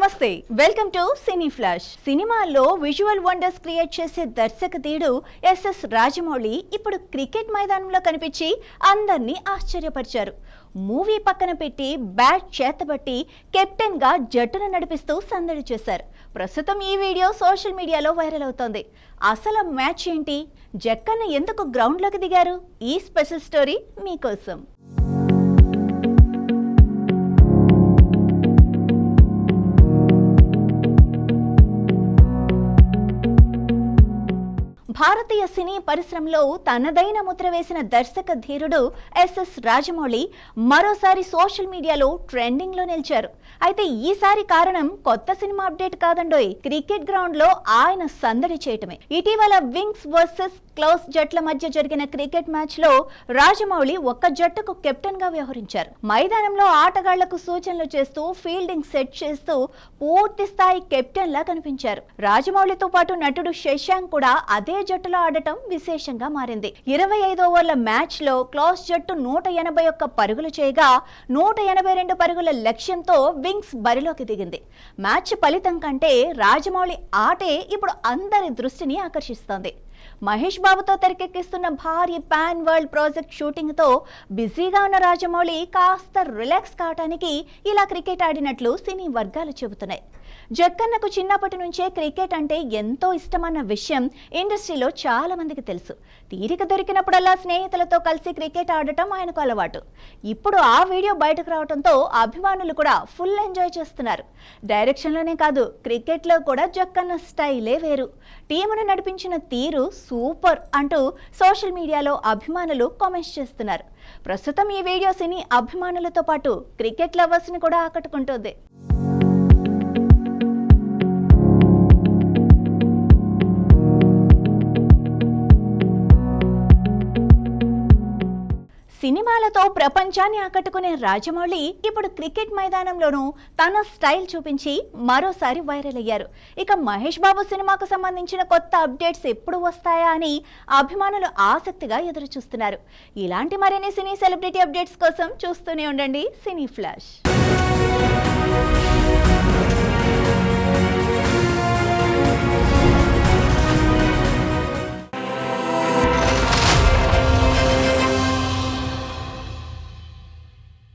నమస్తే welcome to cine flash. సినిమాల్లో visual wonders create చేసే దర్శకధీరుడు ఎస్ఎస్ రాజమౌళి ఇప్పుడు క్రికెట్ మైదానంలో కనిపించి అందర్నీ ఆశ్చర్యపరిచారు. మూవీ పక్కన పెట్టి బ్యాట్ చేతబట్టి కెప్టెన్ గా జట్టును నడిపిస్తూ సందడి చేశారు. ప్రస్తుతం ఈ వీడియో సోషల్ మీడియాలో వైరల్ అవుతోంది. అసలు మ్యాచ్ ఏంటి, జక్కన్న ఎందుకు గ్రౌండ్ లోకి దిగారు, ఈ స్పెషల్ స్టోరీ మీకోసం. భారతీయ సినీ పరిశ్రమలో తనదైన ముద్ర వేసిన దర్శక ధీరుడు ఎస్ఎస్ రాజమౌళి మరోసారి సోషల్ మీడియాలో ట్రెండింగ్ లో నిలిచారు. అయితే ఈసారి కారణం కొత్త సినిమా అప్డేట్ కాదండోయ్, క్రికెట్ గ్రౌండ్ లో ఆయన సందడి చేయటమే. ఇటీవల వింగ్స్ వర్సెస్ క్లౌస్ జట్ల మధ్య జరిగిన క్రికెట్ మ్యాచ్ లో రాజమౌళి ఒక్క జట్టుకు కెప్టెన్ గా వ్యవహరించారు. మైదానంలో ఆటగాళ్లకు సూచనలు చేస్తూ ఫీల్డింగ్ సెట్ చేస్తూ పూర్తి స్థాయి కెప్టెన్ లా కనిపించారు. రాజమౌళితో పాటు నటుడు శశాంక్ కూడా అదే జట్టులో ఆడటం విశేషంగా మారింది. 25 ఓవర్ల మ్యాచ్ లో క్లాస్ జట్టు 181 పరుగులు చేయగా 182 పరుగుల లక్ష్యంతో వింగ్స్ బరిలోకి దిగింది. మ్యాచ్ ఫలితం కంటే రాజమౌళి ఆటే ఇప్పుడు అందరి దృష్టిని ఆకర్షిస్తోంది. మహేష్ బాబుతో తెరకెక్కిస్తున్న భారీ పాన్ వరల్డ్ ప్రాజెక్ట్ షూటింగ్ తో బిజీగా ఉన్న రాజమౌళి కాస్త రిలాక్స్ కావడానికి ఇలా క్రికెట్ ఆడినట్లు సినీ వర్గాలు చెబుతున్నాయి. జక్కన్నకు చిన్నప్పటి నుంచే క్రికెట్ అంటే ఎంతో ఇష్టమన్న విషయం ఇండస్ట్రీలో చాలా మందికి తెలుసు. తీరిక దొరికినప్పుడల్లా స్నేహితులతో కలిసి క్రికెట్ ఆడటం ఆయనకు అలవాటు. ఇప్పుడు ఆ వీడియో బయటకు రావడంతో అభిమానులు కూడా ఫుల్ ఎంజాయ్ చేస్తున్నారు. డైరెక్షన్లోనే కాదు, క్రికెట్లో కూడా జక్కన్న స్టైలే వేరు. టీమును నడిపించిన తీరు సూపర్ అంటూ సోషల్ మీడియాలో అభిమానులు కామెంట్స్ చేస్తున్నారు. ప్రస్తుతం ఈ వీడియో సినీ అభిమానులతో పాటు క్రికెట్ లవర్స్ ని కూడా ఆకట్టుకుంటోంది. సినిమాలతో ప్రపంచాన్ని ఆకట్టుకునే రాజమౌళి ఇప్పుడు క్రికెట్ మైదానంలోనూ తన స్టైల్ చూపించి మరోసారి వైరల్ అయ్యారు. ఇక మహేష్ బాబు సినిమాకు సంబంధించిన కొత్త అప్డేట్స్ ఎప్పుడు వస్తాయా అని అభిమానులు ఆసక్తిగా ఎదురు చూస్తున్నారు. ఇలాంటి మరిన్ని సినీ సెలబ్రిటీ అప్డేట్స్ కోసం చూస్తూనే ఉండండి సినీ ఫ్లాష్.